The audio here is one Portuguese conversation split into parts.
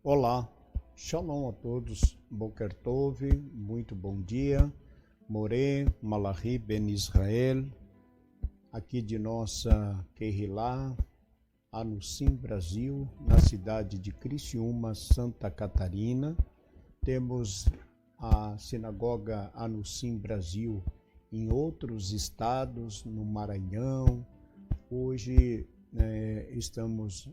Olá, Shalom a todos, Boker Tov, muito bom dia, Moré, Malachi, Ben Israel, aqui de nossa Kehilá, Anussim, Brasil, na cidade de Criciúma, Santa Catarina. Temos a sinagoga Anussim Brasil em outros estados, no Maranhão. Hoje estamos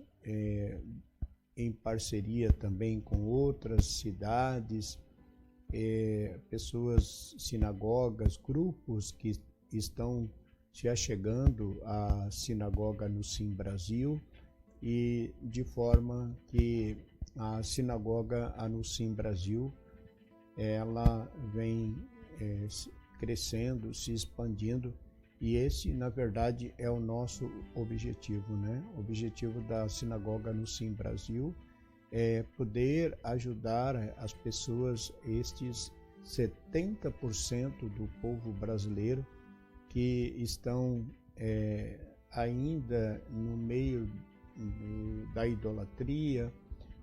em parceria também com outras cidades, pessoas, sinagogas, grupos que estão se achegando à sinagoga Anussim Brasil, e de forma que a sinagoga Anussim Brasil ela vem crescendo, se expandindo, e esse, na verdade, é o nosso objetivo, né? O objetivo da sinagoga Anussim Brasil é poder ajudar as pessoas, estes 70% do povo brasileiro que estão ainda no meio da idolatria,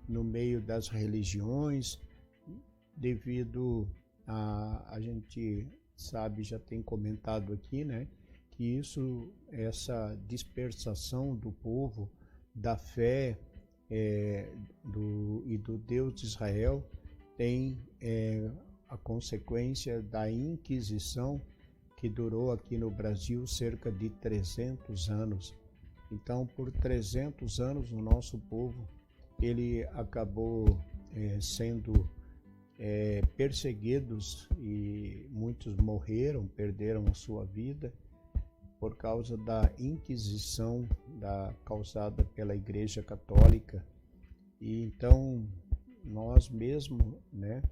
no meio das religiões, devido a gente sabe, já tem comentado aqui, né, que essa dispersação do povo, da fé do Deus de Israel, tem a consequência da Inquisição, que durou aqui no Brasil cerca de 300 anos. Então, por 300 anos, o nosso povo ele acabou sendo perseguidos, e muitos morreram, perderam a sua vida por causa da Inquisição causada pela Igreja Católica. E então nós mesmo, né,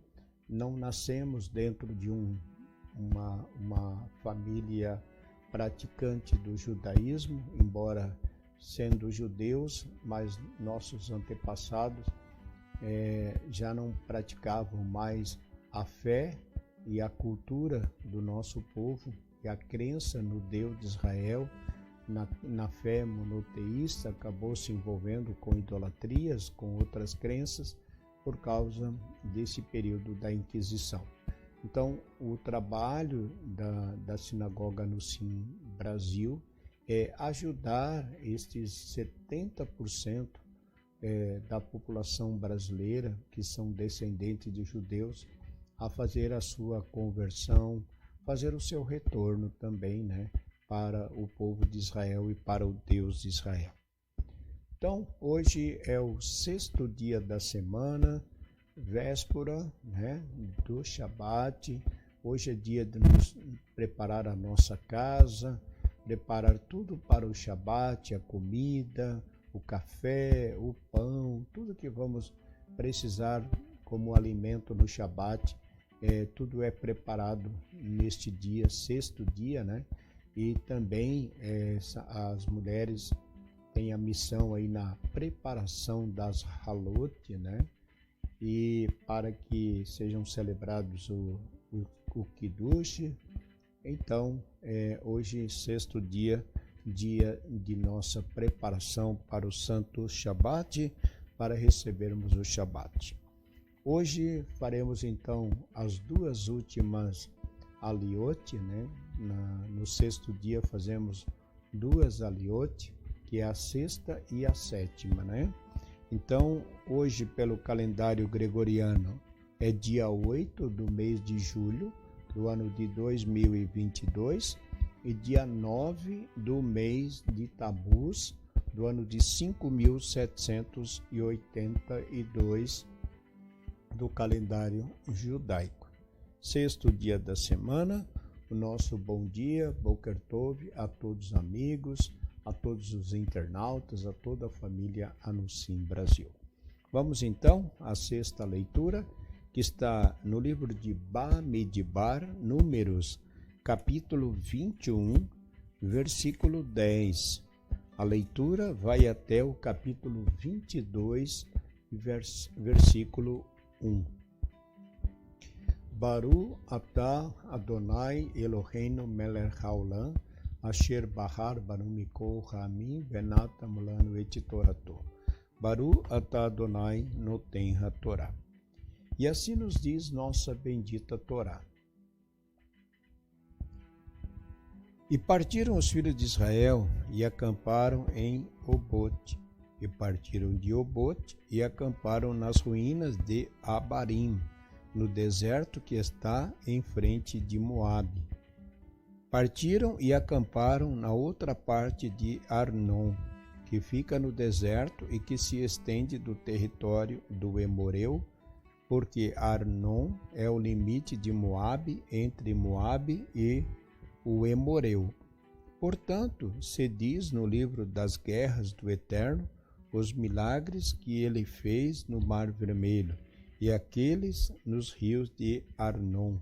não nascemos dentro de uma família praticante do judaísmo, embora sendo judeus, mas nossos antepassados já não praticavam mais a fé e a cultura do nosso povo, e a crença no Deus de Israel, na fé monoteísta, acabou se envolvendo com idolatrias, com outras crenças, por causa desse período da Inquisição. Então, o trabalho da Sinagoga Anussim Brasil é ajudar estes 70% da população brasileira, que são descendentes de judeus, a fazer a sua conversão, fazer o seu retorno também, né, para o povo de Israel e para o Deus de Israel. Então, hoje é o 6º dia da semana, véspera, né, do Shabat. Hoje é dia de nos preparar a nossa casa, preparar tudo para o Shabat, a comida, o café, o pão, tudo que vamos precisar como alimento no Shabat, tudo é preparado neste dia, 6º dia, né? E também as mulheres têm a missão aí na preparação das halot, né? E para que sejam celebrados o Kiddush. Então, hoje, 6º dia, dia de nossa preparação para o Santo Shabat, para recebermos o Shabat. Hoje faremos então as duas últimas aliot, né? No 6º dia fazemos duas aliot, que é a 6ª e a 7ª, né? Então, hoje, pelo calendário gregoriano, é dia 8 do mês de julho, do ano de 2022, e dia 9 do mês de Tammuz, do ano de 5782 do calendário judaico. 6º dia da semana, o nosso bom dia, Boker Tov, a todos os amigos, a todos os internautas, a toda a família Anussim Brasil. Vamos então à 6ª leitura, que está no livro de Bamidbar, Números, capítulo 21, versículo 10. A leitura vai até o capítulo 22, versículo 1. Baru atah Adonai Eloheinu melech haolam, asher bahar banu mikol hamim venata mulanu et torato. Baru atah Adonai noten haTorá. E assim nos diz nossa bendita Torá. E partiram os filhos de Israel e acamparam em Obote. E partiram de Obote e acamparam nas ruínas de Abarim, no deserto que está em frente de Moabe. Partiram e acamparam na outra parte de Arnon, que fica no deserto e que se estende do território do Emoreu, porque Arnon é o limite de Moabe, entre Moabe e o Emoreu. Portanto, se diz no livro das guerras do Eterno os milagres que ele fez no Mar Vermelho, e aqueles nos rios de Arnon,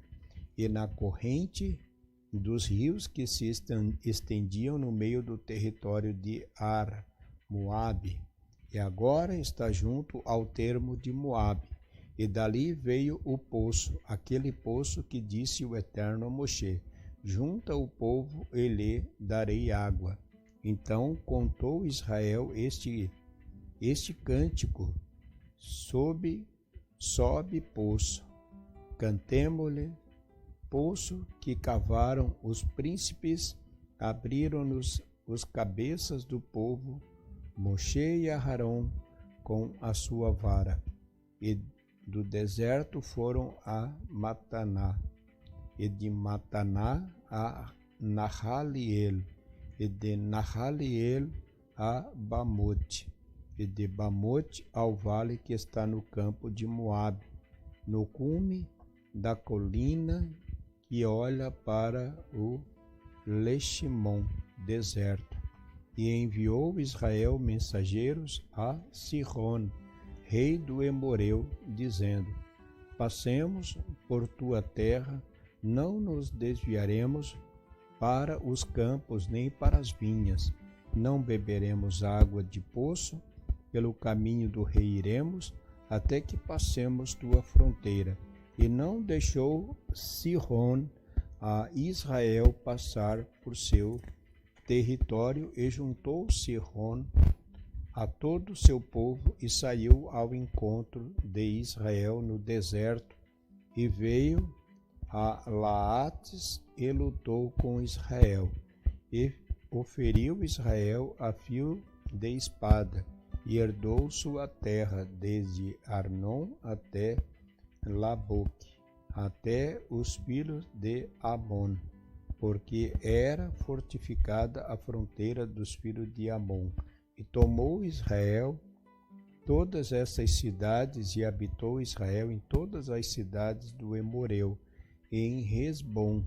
e na corrente dos rios que se estendiam no meio do território de Ar, Moabe, e agora está junto ao termo de Moabe. E dali veio o poço, aquele poço que disse o Eterno a Moshe: junta o povo e lhe darei água. Então contou Israel este cântico: sobe poço, cantemo-lhe, poço que cavaram os príncipes, abriram-nos os cabeças do povo, Moshe e Aharon com a sua vara. E do deserto foram a Mataná, e de Mataná a Nahaliel, e de Nahaliel a Bamote, e de Bamote ao vale que está no campo de Moabe, no cume da colina que olha para o Leshimon, deserto. E enviou Israel mensageiros a Sihon, rei do Emoreu, dizendo: passemos por tua terra, não nos desviaremos para os campos nem para as vinhas, não beberemos água de poço, pelo caminho do rei iremos, até que passemos tua fronteira. E não deixou Sihon a Israel passar por seu território, e juntou Sihon a todo o seu povo e saiu ao encontro de Israel no deserto, e veio a Laates e lutou com Israel, e o feriu Israel a fio de espada, e herdou sua terra desde Arnon até Laboque, até os filhos de Amon, porque era fortificada a fronteira dos filhos de Amon. E tomou Israel todas essas cidades, e habitou Israel em todas as cidades do Emoreu, e em Resbom,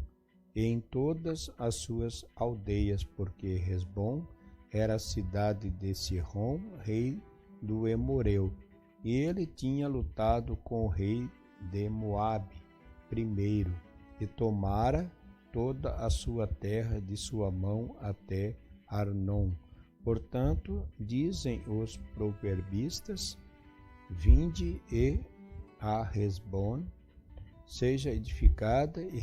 e em todas as suas aldeias, porque Resbom era a cidade de Sihon, rei do Emoreu, e ele tinha lutado com o rei de Moabe primeiro, e tomara toda a sua terra de sua mão até Arnon. Portanto, dizem os proverbistas: vinde e a Resbom seja edificada e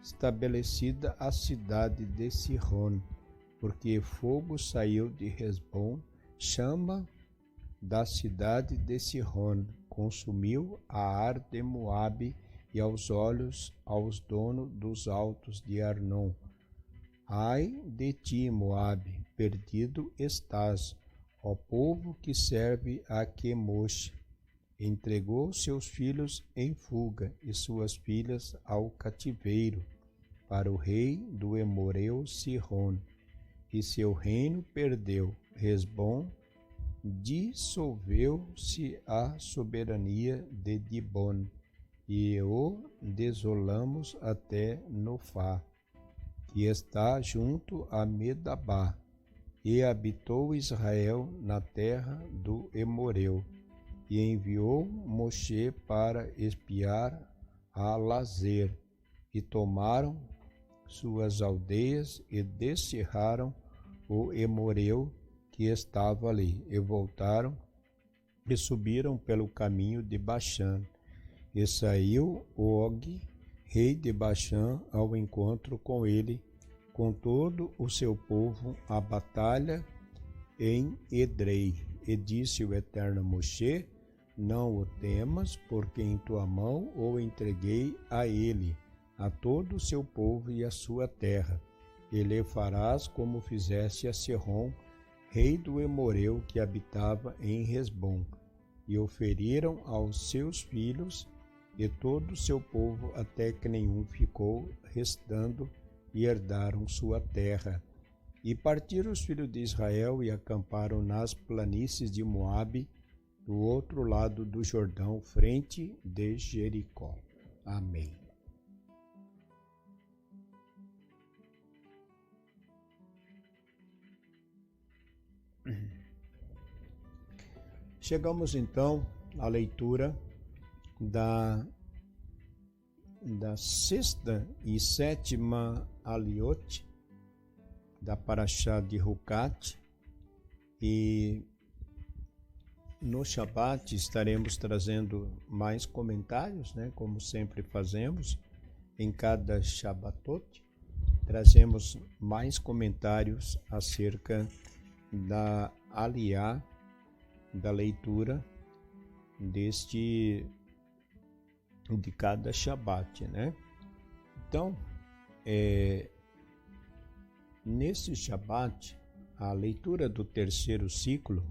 restabelecida a cidade de Sihon, porque fogo saiu de Resbom, chama da cidade de Sihon, consumiu a Ar de Moabe e aos olhos aos donos dos altos de Arnon. Ai de ti, Moabe, perdido estás, ó povo que serve a Quemosh. Entregou seus filhos em fuga e suas filhas ao cativeiro, para o rei do Emoreu Sihon, e seu reino perdeu. Resbom dissolveu-se a soberania de Dibon, e o desolamos até Nofá, que está junto a Medabá, e habitou Israel na terra do Emoreu, e enviou Moshe para espiar a Lazer, e tomaram suas aldeias e descerraram o Emoreu que estava ali, e voltaram e subiram pelo caminho de Baxã. E saiu Og, rei de Baxã, ao encontro com ele, com todo o seu povo, à batalha em Edrei. E disse o Eterno a Moshe: não o temas, porque em tua mão o entreguei a ele, a todo o seu povo e a sua terra. E lhe farás como fizeste a Sihon, rei do Emoreu, que habitava em Hesbom. E o feriram aos seus filhos e todo o seu povo, até que nenhum ficou restando, e herdaram sua terra. E partiram os filhos de Israel e acamparam nas planícies de Moabe, do outro lado do Jordão, frente de Jericó. Amém. Chegamos então à leitura da sexta e sétima aliote da Parashá de Hukat, e no Shabat estaremos trazendo mais comentários, né, como sempre fazemos em cada Shabbatot, trazemos mais comentários acerca da aliá, da leitura de cada Shabat, né? Então, nesse Shabat, a leitura do terceiro ciclo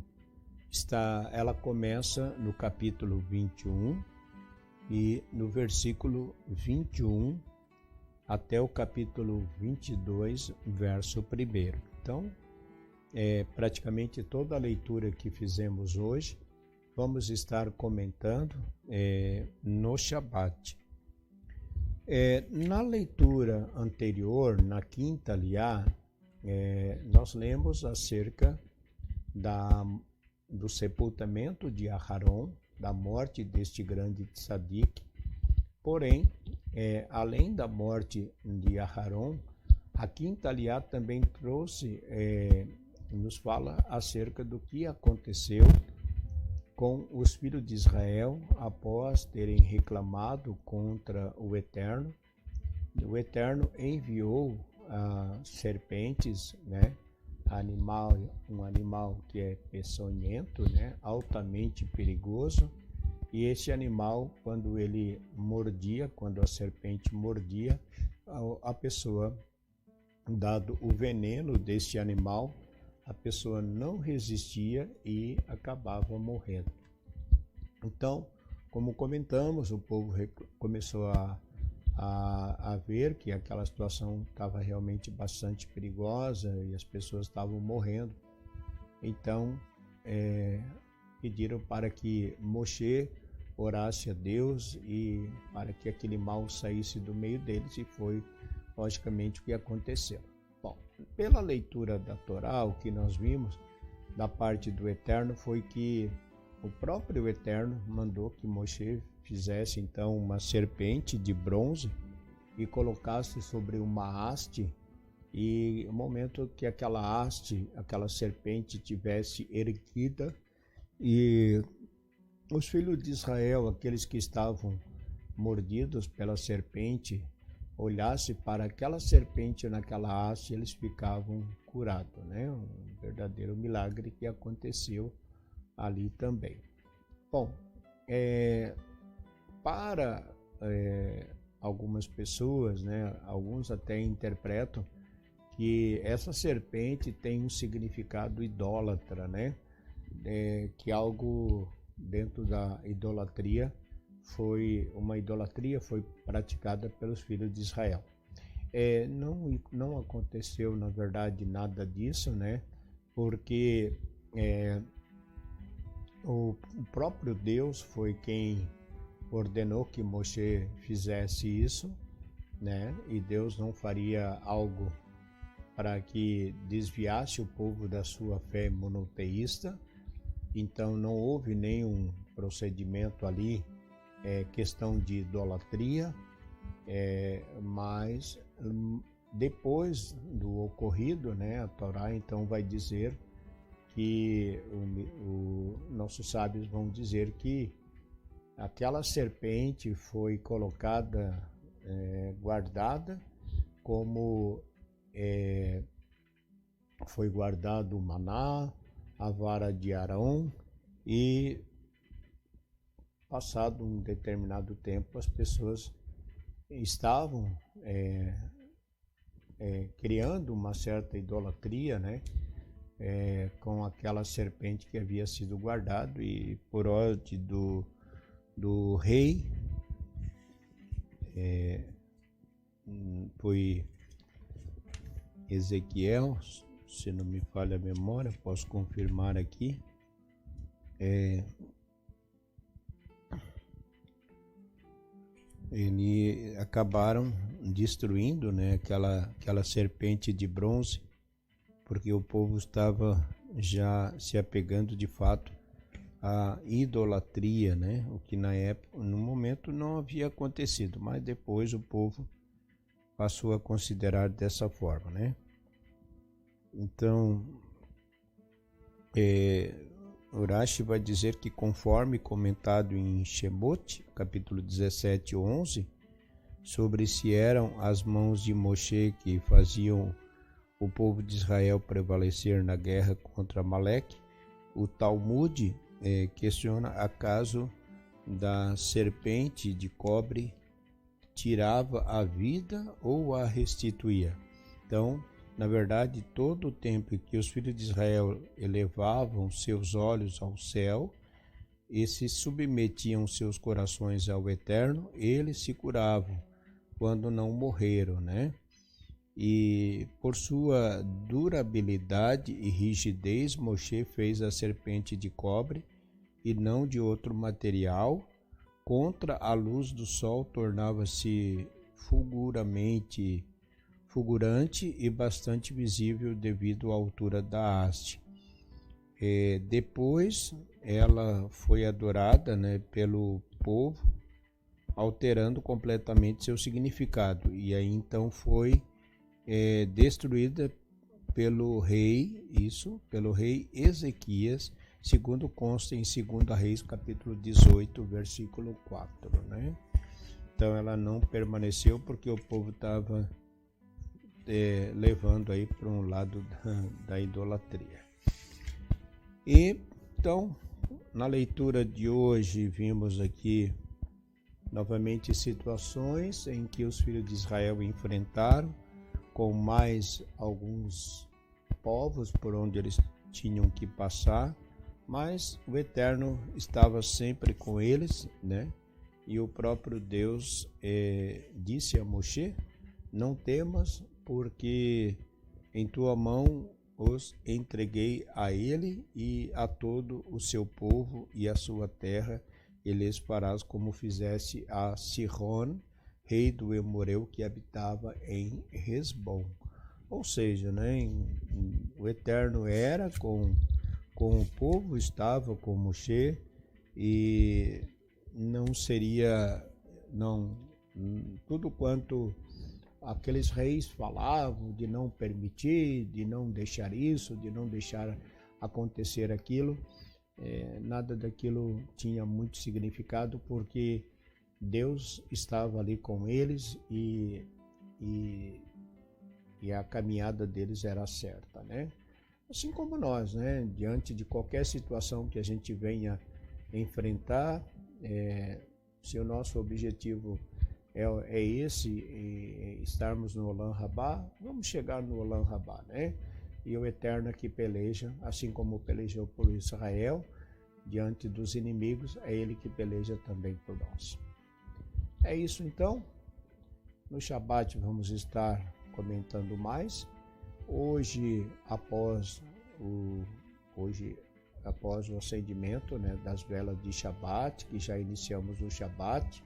ela começa no capítulo 21 e no versículo 21 até o capítulo 22, verso 1. Então, praticamente toda a leitura que fizemos hoje, vamos estar comentando no Shabat. Na leitura anterior, na quinta aliá, nós lemos acerca do sepultamento de Aharon, da morte deste grande tzadik. Porém, além da morte de Aharon, a quinta aliá também nos fala acerca do que aconteceu com os filhos de Israel após terem reclamado contra o Eterno. O Eterno enviou serpentes, né? Um animal que é peçonhento, né? Altamente perigoso. E esse animal, quando a serpente mordia, a pessoa, dado o veneno deste animal, a pessoa não resistia e acabava morrendo. Então, como comentamos, o povo começou a ver que aquela situação estava realmente bastante perigosa e as pessoas estavam morrendo. Então, pediram para que Moshe orasse a Deus e para que aquele mal saísse do meio deles, e foi logicamente o que aconteceu. Bom, pela leitura da Torá, o que nós vimos da parte do Eterno foi que o próprio Eterno mandou que Moshe fizesse então uma serpente de bronze e colocasse sobre uma haste, e no momento que aquela serpente tivesse erguida, e os filhos de Israel, aqueles que estavam mordidos pela serpente, olhasse para aquela serpente naquela haste, eles ficavam curados, né? Um verdadeiro milagre que aconteceu ali também. Bom, para algumas pessoas, né, alguns até interpretam que essa serpente tem um significado idólatra, né? Que algo dentro da idolatria foi praticada pelos filhos de Israel. Não aconteceu, na verdade, nada disso, né? Porque o próprio Deus foi quem ordenou que Moshe fizesse isso, né? E Deus não faria algo para que desviasse o povo da sua fé monoteísta. Então não houve nenhum procedimento ali, questão de idolatria, mas depois do ocorrido, né, a Torá então vai dizer que nossos sábios vão dizer que aquela serpente foi colocada, guardada, como foi guardado o maná, a vara de Arão, e passado um determinado tempo as pessoas estavam criando uma certa idolatria, né? Com aquela serpente que havia sido guardado, e por ordem do rei, foi Ezequiel, se não me falha a memória, posso confirmar aqui, eles acabaram destruindo, né, aquela serpente de bronze, porque o povo estava já se apegando de fato à idolatria, né, o que na época, no momento, não havia acontecido, mas depois o povo passou a considerar dessa forma, né? Então, Urashi vai dizer que, conforme comentado em Shemot, capítulo 17, 11, sobre se eram as mãos de Moshe que faziam o povo de Israel prevalecer na guerra contra Amaleque, o Talmud questiona acaso da serpente de cobre tirava a vida ou a restituía. Então, na verdade, todo o tempo que os filhos de Israel elevavam seus olhos ao céu e se submetiam seus corações ao Eterno, eles se curavam quando não morreram, né? E por sua durabilidade e rigidez, Moshe fez a serpente de cobre e não de outro material. Contra a luz do sol tornava-se fulgurante e bastante visível devido à altura da haste. Depois ela foi adorada, né, pelo povo, alterando completamente seu significado, e aí então foi destruída pelo rei Ezequias, segundo consta em 2 Reis, capítulo 18, versículo 4, né? Então ela não permaneceu porque o povo estava levando aí para um lado da idolatria. E então, na leitura de hoje, vimos aqui novamente situações em que os filhos de Israel enfrentaram com mais alguns povos por onde eles tinham que passar, mas o Eterno estava sempre com eles, né? E o próprio Deus disse a Moshe: não temas, porque em tua mão os entreguei a ele e a todo o seu povo e a sua terra, e lhes farás como fizesse a Sihon, rei do Emoreu, que habitava em Hesbom. Ou seja, né, o Eterno era com o povo, estava com Moshe, e não seria, tudo quanto aqueles reis falavam de não permitir, de não deixar isso, de não deixar acontecer aquilo, nada daquilo tinha muito significado, porque Deus estava ali com eles e a caminhada deles era certa, né? Assim como nós, né? Diante de qualquer situação que a gente venha enfrentar, se o nosso objetivo é esse, estarmos no Olam Rabá, vamos chegar no Olam Rabá, né? E o Eterno que peleja, assim como pelejou por Israel diante dos inimigos, é Ele que peleja também por nós. É isso então. No Shabat vamos estar comentando mais. Hoje, após o acendimento, né, das velas de Shabat, que já iniciamos o Shabat,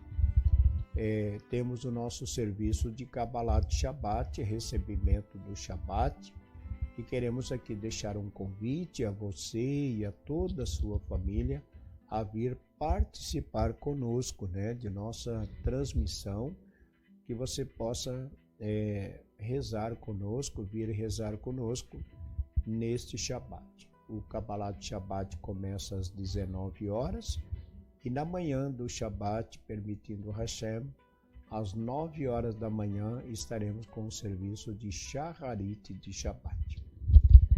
temos o nosso serviço de Kabbalat Shabat, recebimento do Shabat, e queremos aqui deixar um convite a você e a toda a sua família a vir participar conosco, né, de nossa transmissão, que você possa rezar conosco, vir rezar conosco neste Shabat. O Kabbalat Shabat começa às 19 horas e na manhã do Shabat, permitindo Hashem, às 9 horas da manhã estaremos com o serviço de Shacharit de Shabat.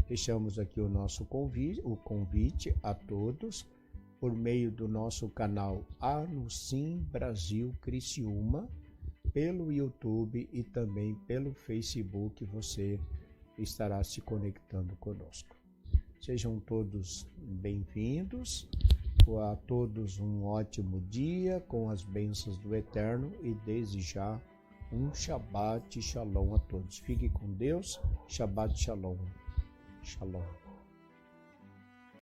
Deixamos aqui o nosso convite a todos por meio do nosso canal Anuncim Brasil Criciúma, pelo YouTube e também pelo Facebook. Você estará se conectando conosco. Sejam todos bem-vindos. A todos um ótimo dia com as bênçãos do Eterno e desde já um Shabbat Shalom a todos. Fique com Deus. Shabbat Shalom. Shalom.